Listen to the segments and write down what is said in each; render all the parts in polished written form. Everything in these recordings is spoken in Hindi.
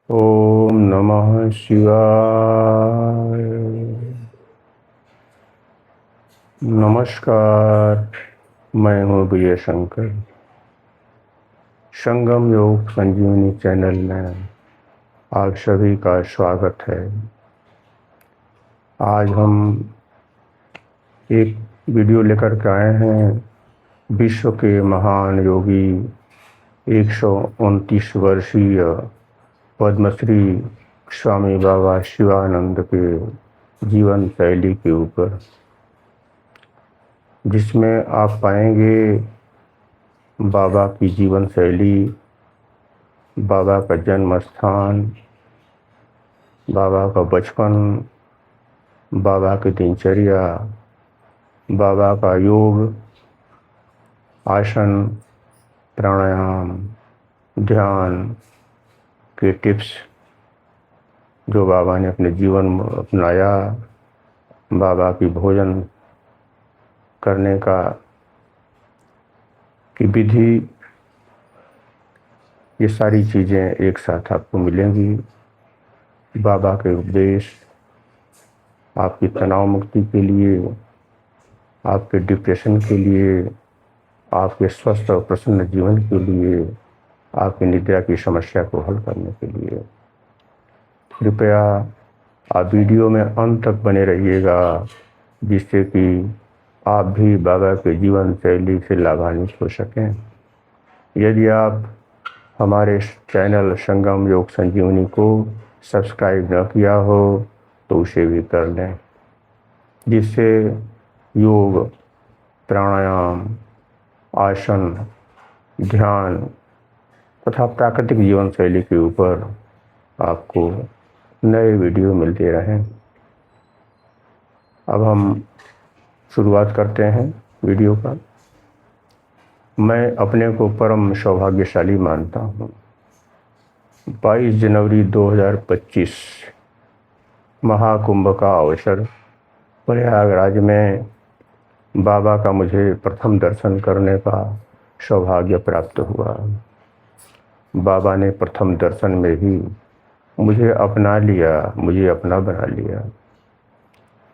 ओम नमः शिवाय। नमस्कार, मैं हूँ विजय शंकर। संगम योग संजीवनी चैनल में आप सभी का स्वागत है। आज हम एक वीडियो लेकर के आए हैं। विश्व के महान योगी 129 वर्षीय पद्मश्री स्वामी बाबा शिवानंद के जीवन शैली के ऊपर, जिसमें आप पाएंगे बाबा की जीवन शैली, बाबा का जन्म स्थान, बाबा का बचपन, बाबा की दिनचर्या, बाबा का योग, आसन, प्राणायाम, ध्यान के टिप्स जो बाबा ने अपने जीवन में अपनाया, बाबा की भोजन करने की विधि, ये सारी चीज़ें एक साथ आपको मिलेंगी। बाबा के उपदेश आपकी तनाव मुक्ति के लिए, आपके डिप्रेशन के लिए, आपके स्वस्थ और प्रसन्न जीवन के लिए, आपकी निद्रा की समस्या को हल करने के लिए। कृपया आप वीडियो में अंत तक बने रहिएगा, जिससे कि आप भी बाबा के जीवन शैली से लाभान्वित हो सकें। यदि आप हमारे चैनल संगम योग संजीवनी को सब्सक्राइब न किया हो तो उसे भी कर लें, जिससे योग, प्राणायाम, आसन, ध्यान तथा प्राकृतिक जीवन शैली के ऊपर आपको नए वीडियो मिलते रहें। अब हम शुरुआत करते हैं वीडियो का। मैं अपने को परम सौभाग्यशाली मानता हूँ। 22 जनवरी 2025 महाकुंभ का अवसर, प्रयागराज में बाबा का मुझे प्रथम दर्शन करने का सौभाग्य प्राप्त हुआ। बाबा ने प्रथम दर्शन में ही मुझे अपना लिया, मुझे अपना बना लिया।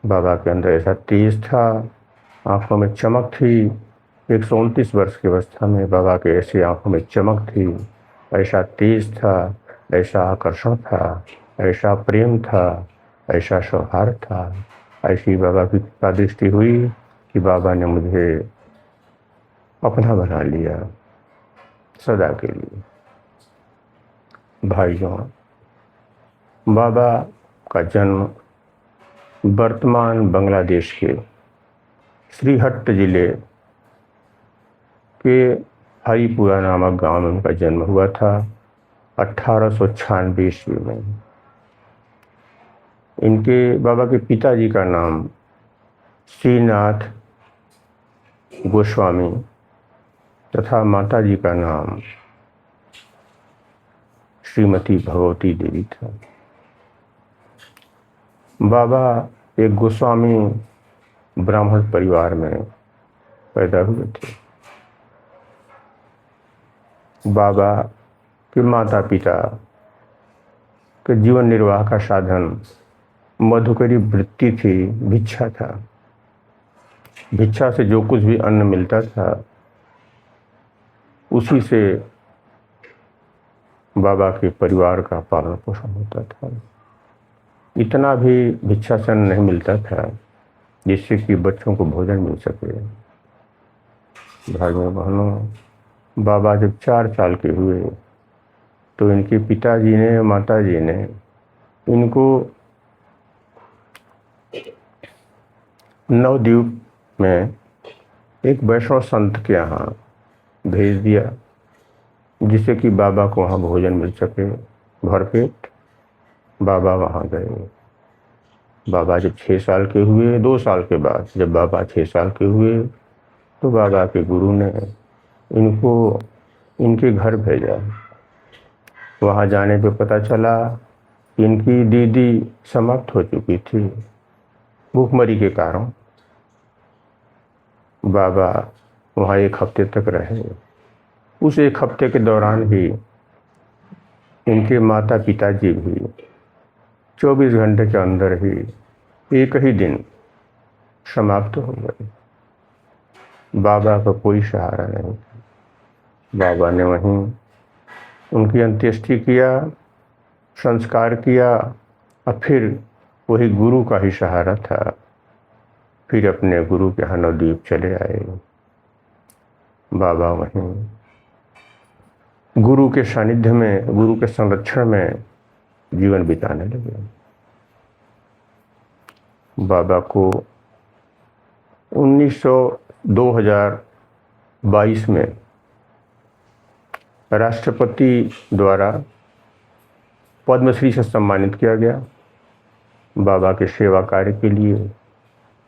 बाबा के अंदर ऐसा तेज था, आंखों में चमक थी। 129 वर्ष की अवस्था में बाबा के ऐसी आंखों में चमक थी, ऐसा तेज था, ऐसा आकर्षण था, ऐसा प्रेम था, ऐसा सौहार्द था। ऐसी बाबा की कृपा दृष्टि हुई कि बाबा ने मुझे अपना बना लिया सदा के लिए। भाइयों, बाबा का जन्म वर्तमान बांग्लादेश के श्रीहट्ट जिले के हरिपुरा नामक गांव में उनका जन्म हुआ था 1896 ईस्वी में। इनके बाबा के पिताजी का नाम श्रीनाथ गोस्वामी तथा माताजी का नाम श्रीमती भगवती देवी था। बाबा एक गोस्वामी ब्राह्मण परिवार में पैदा हुए थे। बाबा के माता पिता के जीवन निर्वाह का साधन मधुकरी वृत्ति थी, भिक्षा था। भिक्षा से जो कुछ भी अन्न मिलता था उसी से बाबा के परिवार का पालन पोषण होता था। इतना भी भिक्षा से अन्न नहीं मिलता था जिससे कि बच्चों को भोजन मिल सके। भाइयों बहनों, बाबा जब 4 साल के हुए तो इनके पिताजी ने, माताजी ने इनको नवद्वीप में एक वैष्णव संत के यहाँ भेज दिया, जिससे कि बाबा को वहाँ भोजन मिल सके भरपेट। बाबा वहाँ गए। बाबा जब 6 साल के हुए, 2 साल के बाद जब बाबा 6 साल के हुए तो बाबा के गुरु ने इनको इनके घर भेजा। वहाँ जाने पे पता चला कि इनकी दीदी समाप्त हो चुकी थी भूखमरी के कारण। बाबा वहाँ 1 हफ्ते तक रहे। उस 1 हफ्ते के दौरान ही इनके माता पिताजी भी 24 घंटे के अंदर ही एक ही दिन समाप्त हो गए। बाबा का कोई सहारा नहीं। बाबा ने वहीं उनकी अंत्येष्टि किया, संस्कार किया, और फिर वही गुरु का ही सहारा था। फिर अपने गुरु के यहाँ नवद्वीप चले आए। बाबा वहीं गुरु के सानिध्य में, गुरु के संरक्षण में जीवन बिताने लगे। बाबा को 2022 में राष्ट्रपति द्वारा पद्मश्री से सम्मानित किया गया। बाबा के सेवा कार्य के लिए,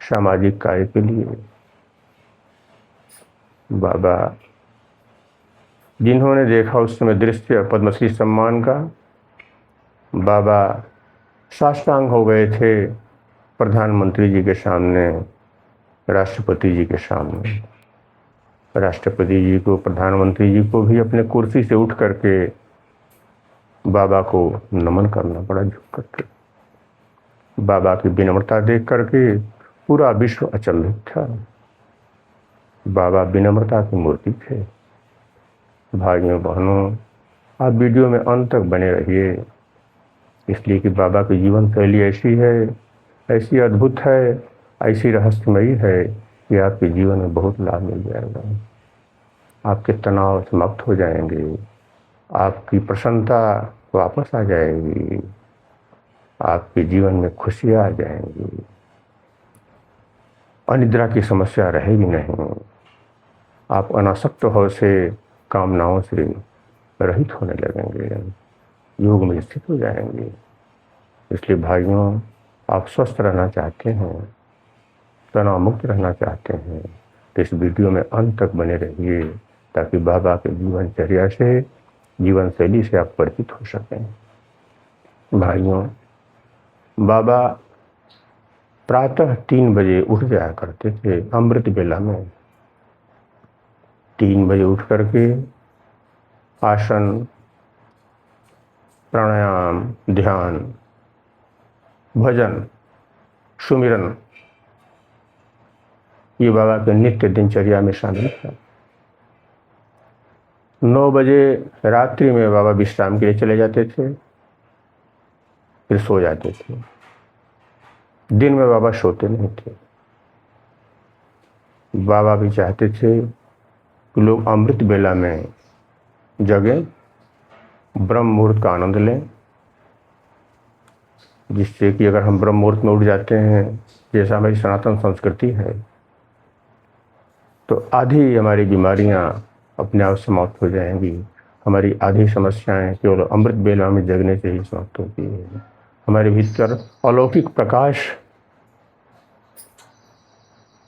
सामाजिक कार्य के लिए। बाबा जिन्होंने देखा उस समय दृश्य पद्मश्री सम्मान का, बाबा साष्टांग हो गए थे प्रधानमंत्री जी के सामने, राष्ट्रपति जी के सामने। राष्ट्रपति जी को, प्रधानमंत्री जी को भी अपने कुर्सी से उठ करके बाबा को नमन करना पड़ा झुक करके। बाबा की विनम्रता देख करके पूरा विश्व अचंभित था। बाबा विनम्रता की मूर्ति थे। भाइयों बहनों, आप वीडियो में अंत तक बने रहिए, इसलिए कि बाबा की जीवन शैली ऐसी है, ऐसी अद्भुत है, ऐसी रहस्यमयी है कि आपके जीवन में बहुत लाभ मिल जाएगा। आपके तनाव समाप्त हो जाएंगे, आपकी प्रसन्नता वापस आ जाएगी, आपके जीवन में खुशियाँ आ जाएंगी, अनिद्रा की समस्या रहेगी नहीं। आप अनासक्त भाव से, कामनाओं से रहित होने लगेंगे, योग में स्थित हो जाएंगे। इसलिए भाइयों, आप स्वस्थ रहना चाहते हैं, तनाव मुक्त रहना चाहते हैं, तो इस वीडियो में अंत तक बने रहिए, ताकि बाबा के जीवनचर्या से, जीवन शैली से आप परिचित हो सकें। भाइयों, बाबा प्रातः 3 बजे उठ जाया करते थे। अमृत बेला में 3 बजे उठ करके आसन, प्राणायाम, ध्यान, भजन, सुमिरन, ये बाबा के नित्य दिनचर्या में शामिल था। 9 बजे रात्रि में बाबा विश्राम के लिए चले जाते थे, फिर सो जाते थे। दिन में बाबा सोते नहीं थे। बाबा भी चाहते थे कि लोग अमृत बेला में जगें, ब्रह्म मुहूर्त का आनंद लें, जिससे कि अगर हम ब्रह्म मुहूर्त में उठ जाते हैं, जैसा हमारी सनातन संस्कृति है, तो आधी हमारी बीमारियां अपने आप समाप्त हो जाएंगी। हमारी आधी समस्याएं केवल अमृत बेला में जगने से ही समाप्त होती है। हमारे भीतर अलौकिक प्रकाश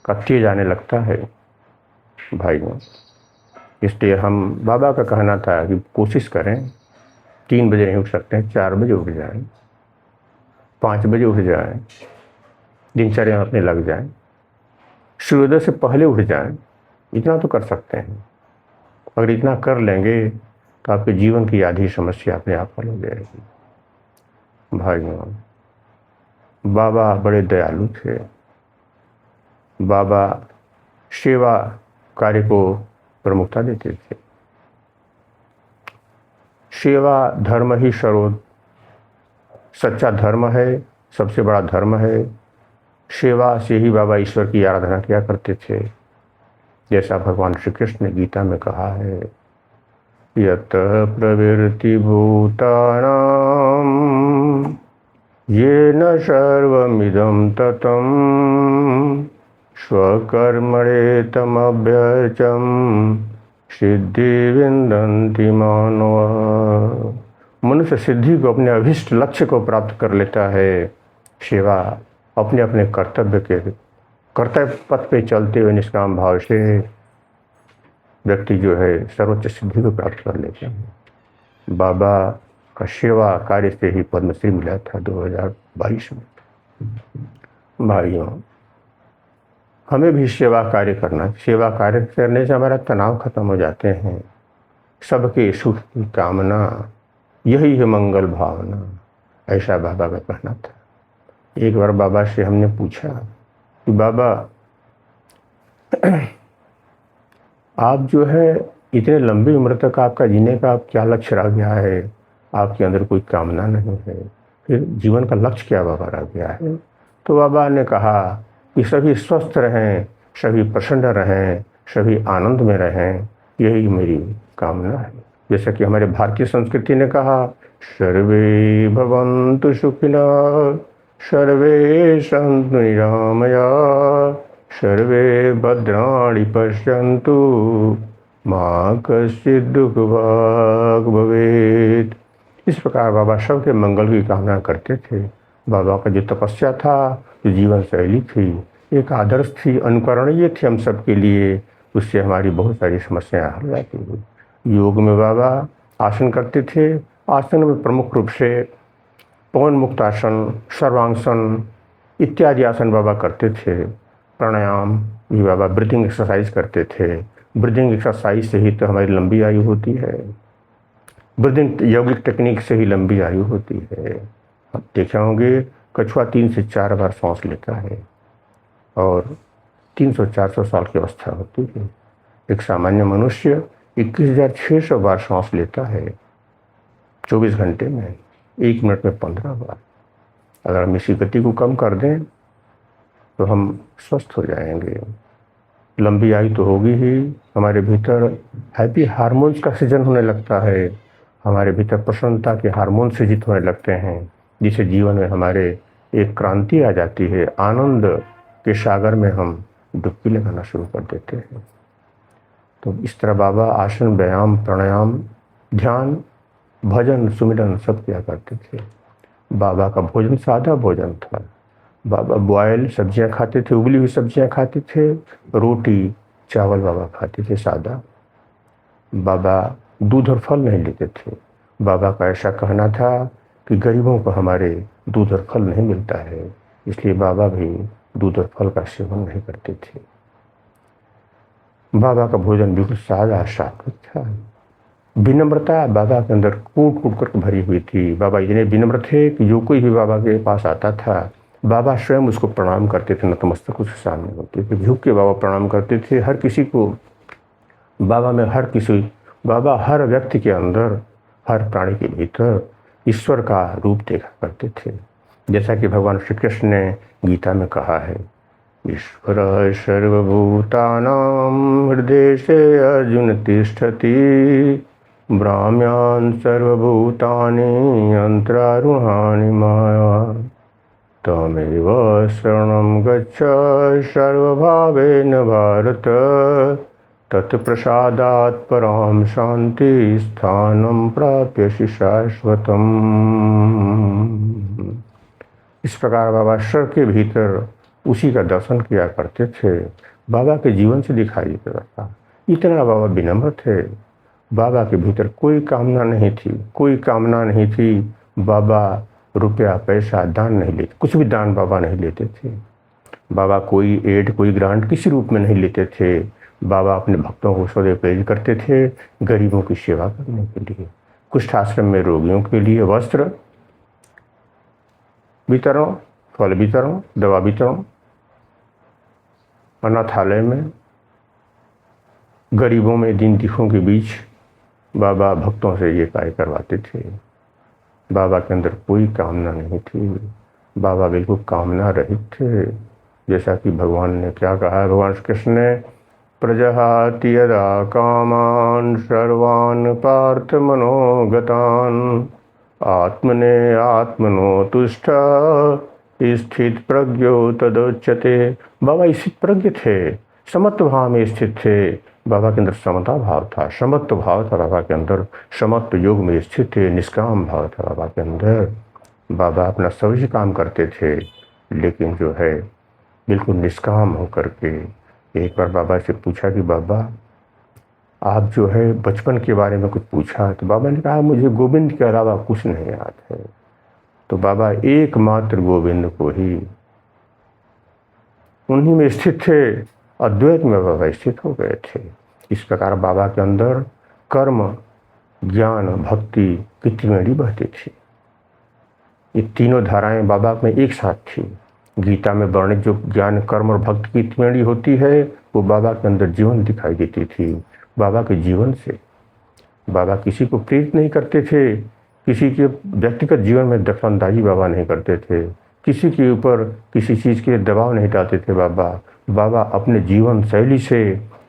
का तेज आने लगता है। भाइयों, इसलिए हम, बाबा का कहना था कि कोशिश करें, 3 बजे नहीं उठ सकते हैं, 4 बजे उठ जाएं, 5 बजे उठ जाएं, दिनचर्या अपने लग जाएं, सूर्योदय से पहले उठ जाएं। इतना तो कर सकते हैं। अगर इतना कर लेंगे तो आपके जीवन की आधी समस्या अपने आप हल हो जाएगी। भाइयों, बाबा बड़े दयालु थे। बाबा सेवा कार्य को प्रमुखता देते थे। सेवा धर्म ही सच्चा धर्म है, सबसे बड़ा धर्म है। सेवा से ही बाबा ईश्वर की आराधना किया करते थे। जैसा भगवान श्री कृष्ण ने गीता में कहा है, यतः प्रवृत्ति भूतानां येन सर्वमिदं ततं स्वकर्मणे तमभ्यर्चं सिद्धि विन्दन्ति मानवाः। मनुष्य सिद्धि को, अपने अभिष्ट लक्ष्य को प्राप्त कर लेता है। सेवा अपने अपने कर्तव्य पथ पे चलते हुए निष्काम भाव से व्यक्ति जो है सर्वोच्च सिद्धि को प्राप्त कर लेते हैं। बाबा का सेवा कार्य से ही पद्मश्री मिला था 2022 में। भाइयों, हमें भी सेवा कार्य करना, सेवा कार्य करने से हमारा तनाव खत्म हो जाते हैं। सबके सुख की कामना यही है मंगल भावना, ऐसा बाबा का कहना था। एक बार बाबा से हमने पूछा कि बाबा आप जो है इतने लंबी उम्र तक आपका जीने का क्या लक्ष्य रह गया है, आपके अंदर कोई कामना नहीं है, फिर जीवन का लक्ष्य क्या बाबा रह गया है? तो बाबा ने कहा कि सभी स्वस्थ रहें, सभी प्रसन्न रहें, सभी आनंद में रहें, यही मेरी कामना है। जैसा कि हमारे भारतीय संस्कृति ने कहा, सर्वे भवन्तु सुखिनः, सर्वे सन्तु निरामया, सर्वे भद्राणि पश्यन्तु, माँ कश्चित् दुःख भाग् भवेत्। इस प्रकार बाबा सबके मंगल की कामना करते थे। बाबा का जो तपस्या था, जो जीवन शैली थी, एक आदर्श थी, अनुकरणीय थी हम सब के लिए। उससे हमारी बहुत सारी समस्याएं हल जाती थी। योग में बाबा आसन करते थे। आसन में प्रमुख रूप से पवन मुक्तासन, सर्वांगसन इत्यादि आसन बाबा करते थे। प्राणायाम भी बाबा ब्रीथिंग एक्सरसाइज करते थे। ब्रीथिंग एक्सरसाइज से ही तो हमारी लंबी आयु होती है। ब्रीथिंग यौगिक टेक्निक से ही लंबी आयु होती है। आप देखे होंगे कछुआ 3 से 4 बार सांस लेता है और 300-400 साल की अवस्था होती है। एक सामान्य मनुष्य 21,600 बार सांस लेता है 24 घंटे में, 1 मिनट में 15 बार। अगर हम इसी गति को कम कर दें तो हम स्वस्थ हो जाएंगे। लंबी आयु तो होगी ही। हमारे भीतर हैप्पी हार्मोन्स का सृजन होने लगता है। हमारे भीतर प्रसन्नता के हार्मोन सृजित होने लगते हैं, जिससे जीवन में हमारे एक क्रांति आ जाती है। आनंद के सागर में हम डुबकी लगाना शुरू कर देते हैं। तो इस तरह बाबा आसन, व्यायाम, प्राणायाम, ध्यान, भजन, सुमिरन सब किया करते थे। बाबा का भोजन सादा भोजन था। बाबा बॉयल सब्जियां खाते थे, उबली हुई सब्जियां खाते थे, रोटी चावल बाबा खाते थे सादा। बाबा दूध और फल नहीं लेते थे। बाबा का ऐसा कहना था कि गरीबों को हमारे दूध और फल नहीं मिलता है, इसलिए बाबा भी दूध और फल का सेवन नहीं करते थे। बाबा का भोजन बिल्कुल सादा सात्विक था। विनम्रता बाबा के अंदर कूट कूट कर भरी हुई थी। बाबा इतने विनम्र थे कि जो कोई भी बाबा के पास आता था, बाबा स्वयं उसको प्रणाम करते थे, नतमस्तक उसके सामने होते थे, झुक के बाबा प्रणाम करते थे हर किसी को। बाबा हर व्यक्ति के अंदर, हर प्राणी के भीतर ईश्वर का रूप देखा करते थे। जैसा कि भगवान श्री कृष्ण ने गीता में कहा है, ईश्वर सर्वभूतानां हृदये अर्जुन तिष्ठति, ब्राह्म्यान् सर्वभूतानि अंतरारूहाणि माया, तमेव शरणं गच्छ सर्वभावेन भारत, तत्प्रसादात् परां शांति स्थानं प्राप्यसि शाश्वतम्। इस प्रकार बाबा स्वर के भीतर उसी का दर्शन किया करते थे। बाबा के जीवन से दिखाई देता था। इतना बाबा विनम्र थे। बाबा के भीतर कोई कामना नहीं थी, कोई कामना नहीं थी। बाबा रुपया पैसा दान नहीं लेते, कुछ भी दान बाबा नहीं लेते थे। बाबा कोई एड, कोई ग्रांट किसी रूप में नहीं लेते थे। बाबा अपने भक्तों को सदैव प्रेरित करते थे गरीबों की सेवा करने के लिए, कुष्ठ आश्रम में रोगियों के लिए वस्त्र वितरण, फल वितरण, दवा वितरण, अनाथालय में गरीबों में दीन दुखियों के बीच बाबा भक्तों से ये कार्य करवाते थे। बाबा के अंदर कोई कामना नहीं थी। बाबा बिल्कुल कामना रहित थे। जैसा कि भगवान ने क्या कहा है, भगवान श्री कृष्ण ने, प्रजहाति यदा कामान् सर्वान् पार्थ मनोगतान्, आत्मने आत्मनो तुष्ट स्थित प्रज्ञो तदोच्यते। बाबा स्थित प्रज्ञ थे, समत्व भाव में स्थित थे। बाबा के अंदर समता भाव था, समत्व भाव था बाबा के अंदर, समत्व योग में स्थित थे, निष्काम भाव था बाबा के अंदर। बाबा अपना सभी काम करते थे, लेकिन जो है बिल्कुल निष्काम होकर के। एक बार बाबा से पूछा कि बाबा आप जो है बचपन के बारे में कुछ पूछा, तो बाबा ने कहा मुझे गोविंद के अलावा कुछ नहीं याद है। तो बाबा एकमात्र गोविंद को ही, उन्हीं में स्थित थे, अद्वैत में बाबा स्थित हो गए थे। इस प्रकार बाबा के अंदर कर्म ज्ञान, भक्ति की त्रिवेणी बहती थी। ये तीनों धाराएं बाबा में एक साथ थी। गीता में वर्णित जो ज्ञान, कर्म और भक्ति की त्रिवेणी होती है, वो बाबा के अंदर जीवन दिखाई देती थी। बाबा के जीवन से बाबा किसी को प्रेरित नहीं करते थे, किसी के व्यक्तिगत जीवन में दखलंदाजी बाबा नहीं करते थे, किसी के ऊपर किसी चीज़ के दबाव नहीं डालते थे। बाबा अपने जीवन शैली से,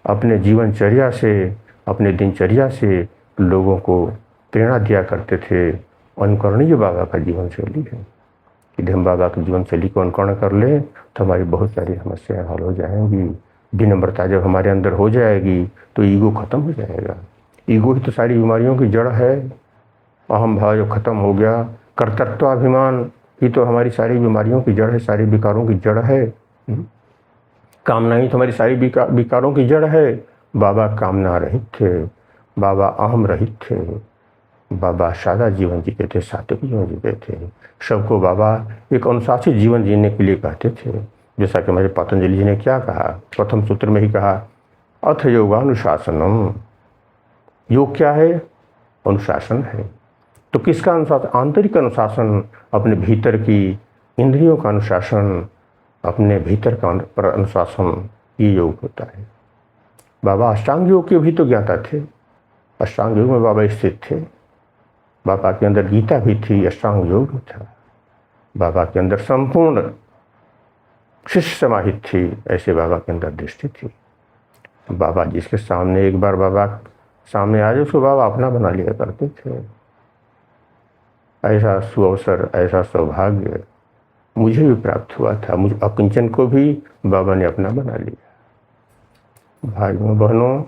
अपने जीवनचर्या से, अपने दिनचर्या से लोगों को प्रेरणा दिया करते थे। अनुकरणीय बाबा का जीवन शैली है। यदि हम बाबा की जीवन शैली को अनुकरण कर लें तो हमारी बहुत सारी समस्याएं हल हो जाएंगी। विनम्रता जब हमारे अंदर हो जाएगी तो ईगो खत्म हो जाएगा। ईगो ही तो सारी बीमारियों की जड़ है। अहम भाव जो खत्म हो गया, कर्तृत्वाभिमान ही तो हमारी सारी बीमारियों की जड़ है, सारी विकारों की जड़ है। कामना ही तो हमारी सारी विकारों की जड़ है। बाबा कामना रहित थे, बाबा अहम रहित थे, बाबा सादा जीवन जीते थे, सात्विक जीवन जीते थे। सबको बाबा एक अनुशासित जीवन जीने के लिए कहते थे। जैसा कि हमारे पतंजलि जी ने क्या कहा, प्रथम सूत्र में ही कहा, अथ योगानुशासनम। योग क्या है? अनुशासन है। तो किसका अनुशासन? आंतरिक अनुशासन, अपने भीतर की इंद्रियों का अनुशासन, अपने भीतर का अनुशासन, ये योग होता है। बाबा अष्टांग योग के भी तो ज्ञाता थे। अष्टांग योग में बाबा स्थित थे। बाबा के अंदर गीता भी थी, अष्टांग योग भी था। बाबा के अंदर संपूर्ण शिष्य समाहित थी, ऐसे बाबा के अंदर दृष्टि थी। बाबा जिसके सामने एक बार बाबा सामने आ जाए उसको बाबा अपना बना लिया करते थे। ऐसा सुअवसर, ऐसा सौभाग्य मुझे भी प्राप्त हुआ था। मुझे अकिंचन को भी बाबा ने अपना बना लिया। भाइयों बहनों,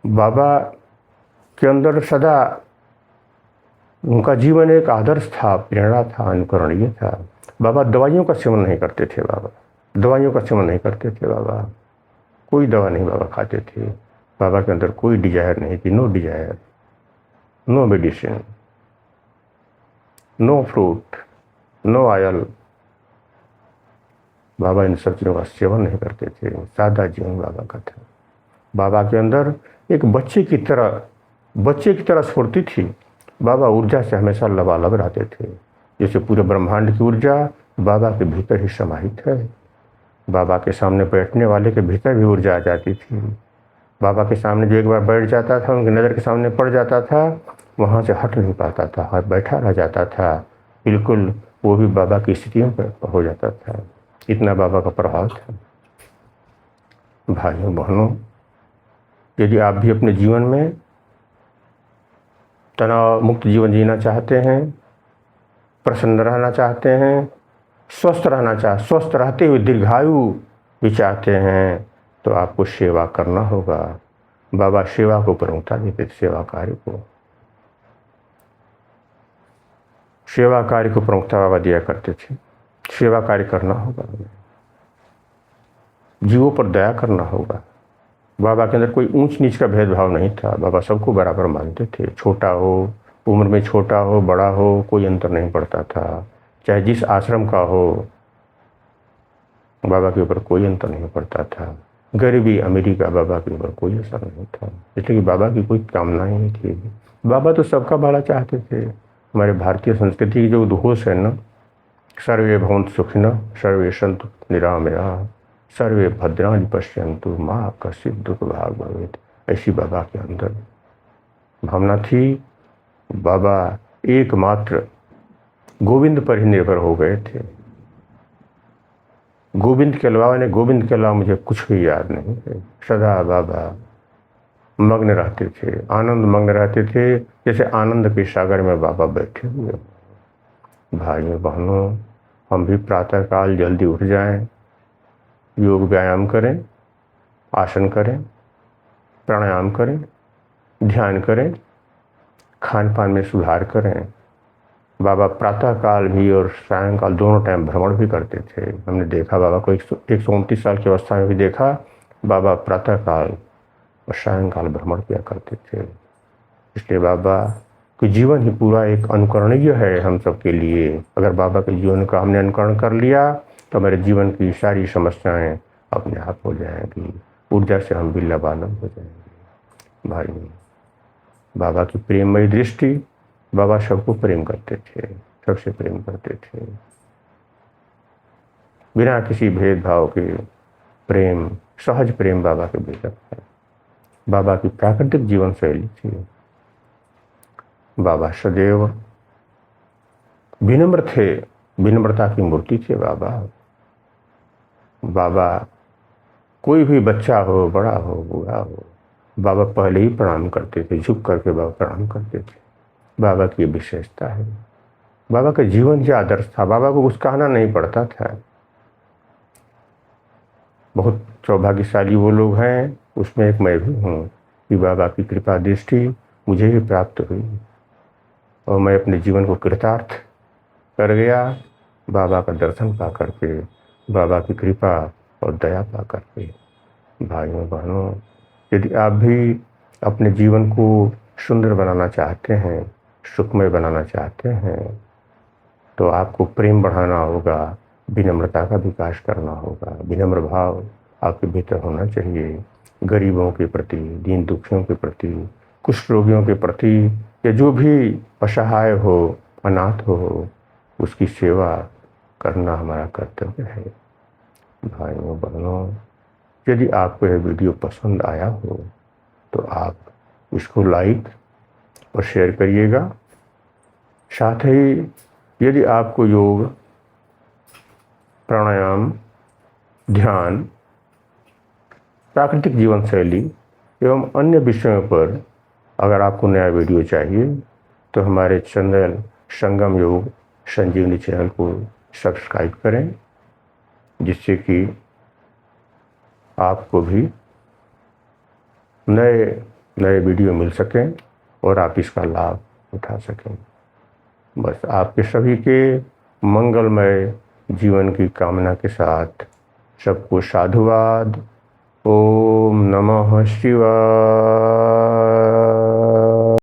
बाबा के अंदर सदा उनका जीवन एक आदर्श था, प्रेरणा था, अनुकरणीय था। बाबा दवाइयों का सेवन नहीं करते थे। बाबा दवाइयों का सेवन नहीं करते थे। बाबा कोई दवा नहीं बाबा खाते थे। बाबा के अंदर कोई डिजायर नहीं थी। No desire, no medicine, no fruit, no oil. बाबा इन सब चीज़ों का सेवन नहीं करते थे। सादा जीवन बाबा का था। बाबा के अंदर एक बच्चे की तरह स्फूर्ति थी। बाबा ऊर्जा से हमेशा लबालब रहते थे। जैसे पूरे ब्रह्मांड की ऊर्जा बाबा के भीतर ही समाहित है। बाबा के सामने बैठने वाले के भीतर भी ऊर्जा आ जाती थी। बाबा के सामने जो एक बार बैठ जाता था, उनकी नज़र के सामने पड़ जाता था, वहाँ से हट नहीं पाता था, हाथ बैठा रह जाता था। बिल्कुल वो भी बाबा की स्थितियों पर हो जाता था। इतना बाबा का प्रभाव था। भाइयों बहनों, यदि आप भी अपने जीवन में तनाव मुक्त जीवन जीना चाहते हैं, प्रसन्न रहना चाहते हैं, स्वस्थ रहते हुए दीर्घायु भी चाहते हैं, तो आपको सेवा करना होगा। बाबा सेवा को प्रमुखता देते थे। सेवा कार्य को प्रमुखता बाबा दिया करते थे। सेवा कार्य करना होगा, जीवों पर दया करना होगा। बाबा के अंदर कोई ऊंच नीच का भेदभाव नहीं था। बाबा सबको बराबर मानते थे। छोटा हो, उम्र में छोटा हो, बड़ा हो, कोई अंतर नहीं पड़ता था। चाहे जिस आश्रम का हो, बाबा के ऊपर कोई अंतर नहीं पड़ता था। गरीबी अमीरी का बाबा के ऊपर कोई असर नहीं था, इसलिए बाबा की कोई कामना ही नहीं थी। बाबा तो सबका भला चाहते थे। हमारे भारतीय संस्कृति की जो उद्घोष है ना, सर्वे भवन्तु सुखिनः, सर्वे सन्तु निरामयाः, सर्वे भद्राणि पश्यन्तु मा कश्चित् दुःख भाग् भवेत्। ऐसी बाबा के अंदर भावना थी। बाबा एकमात्र गोविंद पर ही निर्भर हो गए थे। गोविंद के अलावा मुझे कुछ भी याद नहीं है। सदा बाबा मग्न रहते थे, आनंद मग्न रहते थे, जैसे आनंद के सागर में बाबा बैठे हुए। भाइयों बहनों, हम भी प्रातःकाल जल्दी उठ जाएं, योग व्यायाम करें, आसन करें, प्राणायाम करें, ध्यान करें, खान पान में सुधार करें। बाबा प्रातःकाल भी और सायंकाल दोनों टाइम भ्रमण भी करते थे। हमने देखा बाबा को 129 साल की अवस्था में भी देखा, बाबा प्रातःकाल और सायंकाल भ्रमण किया करते थे। इसलिए बाबा कि जीवन ही पूरा एक अनुकरणीय है हम सब के लिए। अगर बाबा के जीवन का हमने अनुकरण कर लिया तो हमारे जीवन की सारी समस्याएं अपने आप हो जाएंगी। ऊर्जा से हम भी लबालब हो जाएंगे। भाई बाबा की प्रेममयी दृष्टि, बाबा सबको प्रेम करते थे, सबसे प्रेम करते थे, बिना किसी भेदभाव के प्रेम, सहज प्रेम बाबा के भीतर है। बाबा की प्राकृतिक जीवन शैली थी। बाबा सदैव विनम्र थे, विनम्रता की मूर्ति थे बाबा। बाबा कोई भी बच्चा हो, बड़ा हो, बूढ़ा हो, बाबा पहले ही प्रणाम करते थे, झुक करके बाबा प्रणाम करते थे। बाबा की विशेषता है। बाबा का जीवन ही आदर्श था, बाबा को कुछ कहना नहीं पड़ता था। बहुत सौभाग्यशाली वो लोग हैं, उसमें एक मैं भी हूँ, कि बाबा की कृपा दृष्टि मुझे ही प्राप्त हुई और मैं अपने जीवन को कृतार्थ कर गया, बाबा का दर्शन पा करके, बाबा की कृपा और दया पा करके। भाइयों बहनों, यदि आप भी अपने जीवन को सुंदर बनाना चाहते हैं, सुखमय बनाना चाहते हैं, तो आपको प्रेम बढ़ाना होगा, विनम्रता का विकास करना होगा। विनम्र भाव आपके भीतर होना चाहिए, गरीबों के प्रति, दीन दुखियों के प्रति, कुष्ठ रोगियों के प्रति, या जो भी असहाय हो, अनाथ हो, उसकी सेवा करना हमारा कर्तव्य है। भाइयों बहनों, यदि आपको यह वीडियो पसंद आया हो तो आप इसको लाइक और शेयर करिएगा। साथ ही यदि आपको योग, प्राणायाम, ध्यान, प्राकृतिक जीवन शैली एवं अन्य विषयों पर अगर आपको नया वीडियो चाहिए तो हमारे चैनल संगम योग संजीवनी चैनल को सब्सक्राइब करें, जिससे कि आपको भी नए नए वीडियो मिल सकें और आप इसका लाभ उठा सकें। बस आपके सभी के मंगलमय जीवन की कामना के साथ सबको साधुवाद। ओम नमः शिवाय।